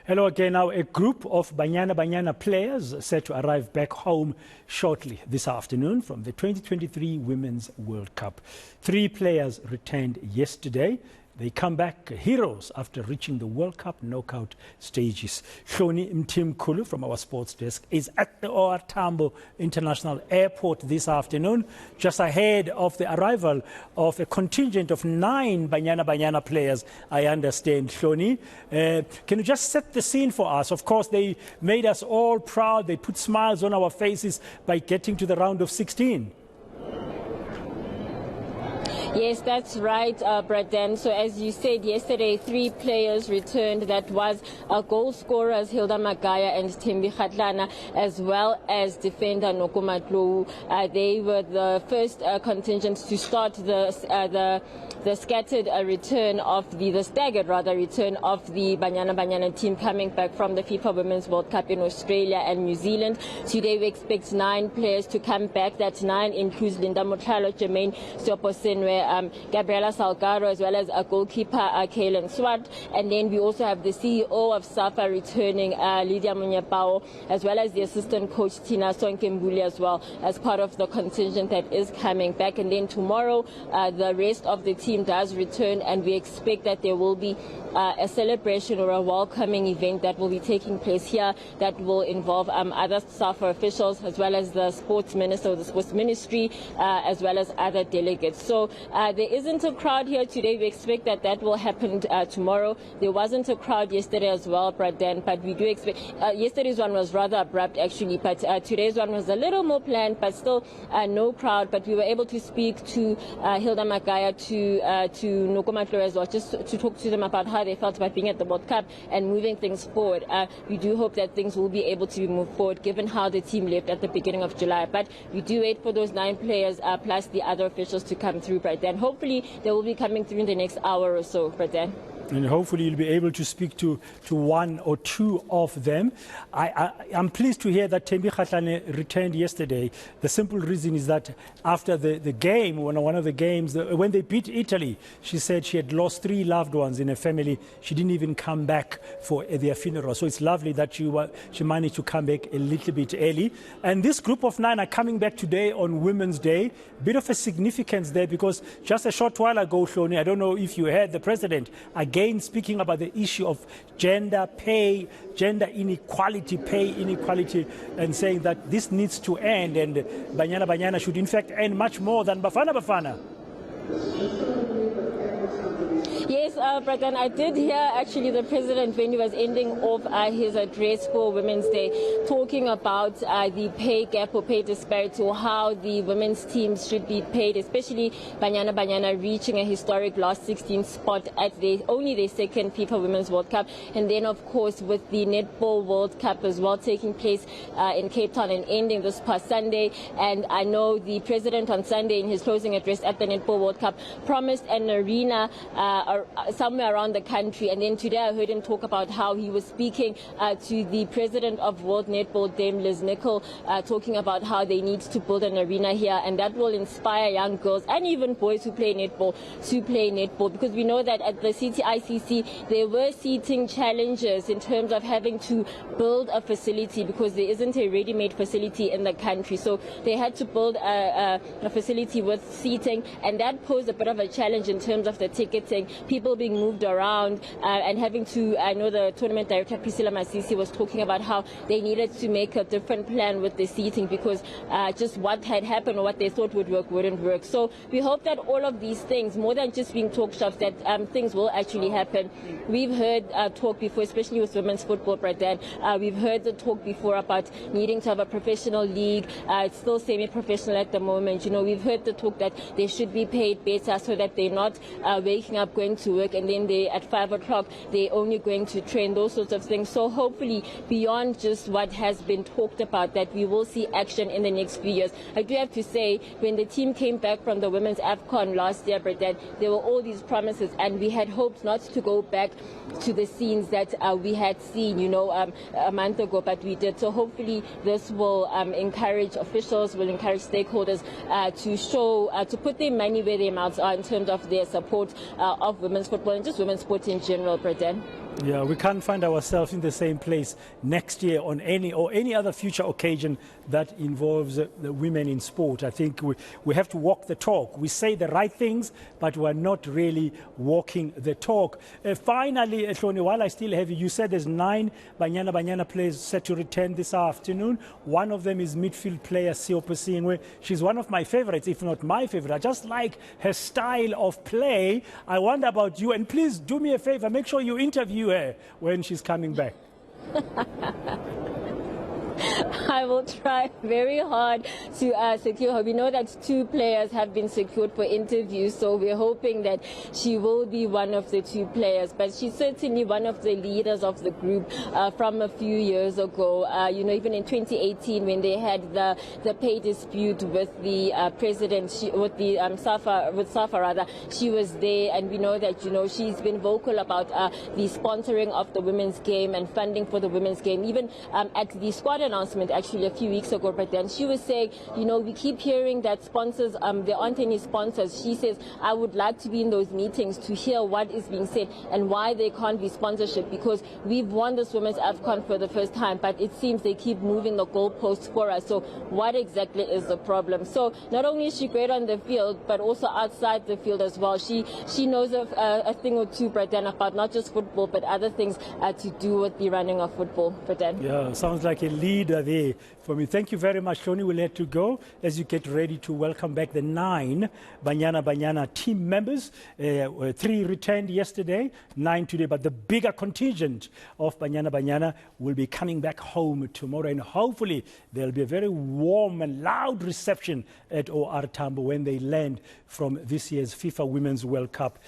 Hello again. Now, a group of Banyana Banyana players set to arrive back home shortly this afternoon from the 2023 Women's World Cup. 3 players returned yesterday. They come back heroes after reaching the World Cup knockout stages. Hloni Mtimkulu from our sports desk is at the OR Tambo International Airport this afternoon, just ahead of the arrival of a contingent of 9 Banyana Banyana players, I understand. Hloni, can you just set the scene for us? Of course, they made us all proud. They put smiles on our faces by getting to the round of 16. Yes, that's right, Braden. So as you said yesterday, 3 players returned. That was goal scorers Hilda Magaya and Thembi Kgatlana, as well as defender Nokumatlu. They were the first contingent to start the scattered return of the staggered return of the Banyana Banyana team coming back from the FIFA Women's World Cup in Australia and New Zealand. Today we expect 9 players to come back. That 9 includes Linda Motlhalo, Jermaine Sioposenwe, Gabriela Salgado, as well as a goalkeeper Kaylin Swart. And then we also have the CEO of SAFA returning, Lydia Munyapao, as well as the assistant coach Tina Sonkembuli as well, as part of the contingent that is coming back. And then tomorrow the rest of the team does return, and we expect that there will be a celebration or a welcoming event that will be taking place here that will involve other SAFA officials, as well as the sports minister, or the sports ministry, as well as other delegates. So there isn't a crowd here today. We expect that that will happen tomorrow. There wasn't a crowd yesterday as well, Braden, but we do expect. Yesterday's one was rather abrupt actually, but today's one was a little more planned, but still no crowd. But we were able to speak to Hilda Magaya, to Nokumatlu as well, just to talk to them about how they felt about being at the World Cup and moving things forward. We do hope that things will be able to move forward given how the team left at the beginning of July. But we do wait for those 9 players plus the other officials to come through, Braden. Hopefully they will be coming through in the next hour or so, Braden. And hopefully you'll be able to speak to 1 or 2 of them. I'm pleased to hear that Thembi Kgatlana returned yesterday. The simple reason is that after the game, one of the games, when they beat Italy, she said she had lost 3 loved ones in her family. She didn't even come back for their funeral. So it's lovely that she managed to come back a little bit early. And this group of 9 are coming back today on Women's Day. Bit of a significance there, because just a short while ago, Hloni, I don't know if you heard the president again speaking about the issue of gender inequality, pay inequality, and saying that this needs to end, and Banyana Banyana should in fact earn much more than Bafana Bafana. Yes, Braden, I did hear actually the president when he was ending off his address for Women's Day, talking about the pay gap or pay disparity, or how the women's teams should be paid, especially Banyana Banyana reaching a historic last 16 spot at only their 2nd FIFA Women's World Cup. And then, of course, with the Netball World Cup as well taking place in Cape Town and ending this past Sunday. And I know the president on Sunday in his closing address at the Netball World Cup promised an arena somewhere around the country. And then today I heard him talk about how he was speaking to the president of World Netball, Dame Liz Nicol, talking about how they need to build an arena here, and that will inspire young girls and even boys who play netball to play netball, because we know that at the CTICC there were seating challenges in terms of having to build a facility, because there isn't a ready-made facility in the country. So they had to build a facility with seating, and that posed a bit of a challenge in terms of the ticketing, people being moved around, and having to, I know the tournament director Priscilla Masisi was talking about how they needed to make a different plan with the seating, because just what had happened or what they thought would work wouldn't work. So we hope that all of these things, more than just being talk shops, that things will actually happen. We've heard talk before, especially with women's football, Braden. We've heard the talk before about needing to have a professional league. It's still semi-professional at the moment. You know, we've heard the talk that they should be paid better, so that they're not waking up, going to work, and then they at 5 o'clock they're only going to train, those sorts of things. So hopefully beyond just what has been talked about, that we will see action in the next few years. I do have to say, when the team came back from the women's AFCON last year, Braden, there were all these promises, and we had hoped not to go back to the scenes that we had seen, you know, a month ago, but we did. So hopefully this will encourage officials, will encourage stakeholders to show, to put their money where their mouths are in terms of their support of women's football and just women's sport in general, Braden. Yeah, we can't find ourselves in the same place next year on any other future occasion that involves the women in sport. I think we have to walk the talk. We say the right things, but we're not really walking the talk. Finally, Hloni, while I still have you, you said there's 9 Banyana Banyana players set to return this afternoon. One of them is midfield player Siopo Singwe. She's one of my favorites, if not my favorite. I just like her style of play. I wonder about you, and please do me a favor, make sure you interview her when she's coming back. I will try very hard to secure her. We know that 2 players have been secured for interviews, so we're hoping that she will be one of the 2 players. But she's certainly one of the leaders of the group from a few years ago. Even in 2018, when they had the pay dispute with the president, SAFA, she was there, and we know that she's been vocal about the sponsoring of the women's game and funding for the women's game. Even at the squad announcement actually a few weeks ago, but then she was saying, we keep hearing that sponsors, there aren't any sponsors. She says, I would like to be in those meetings to hear what is being said and why there can't be sponsorship, because we've won this Women's AFCON for the first time, but it seems they keep moving the goalposts for us. So what exactly is the problem? So not only is she great on the field, but also outside the field as well. She knows a thing or two, Braden, about not just football, but other things to do with the running of football, Braden. Yeah, sounds like a leader there for me. Thank you very much, Hloni. We'll let you go as you get ready to welcome back the 9 Banyana Banyana team members. 3 returned yesterday, 9 today, but the bigger contingent of Banyana Banyana will be coming back home tomorrow, and hopefully there'll be a very warm and loud reception at OR Tambo when they land from this year's FIFA Women's World Cup.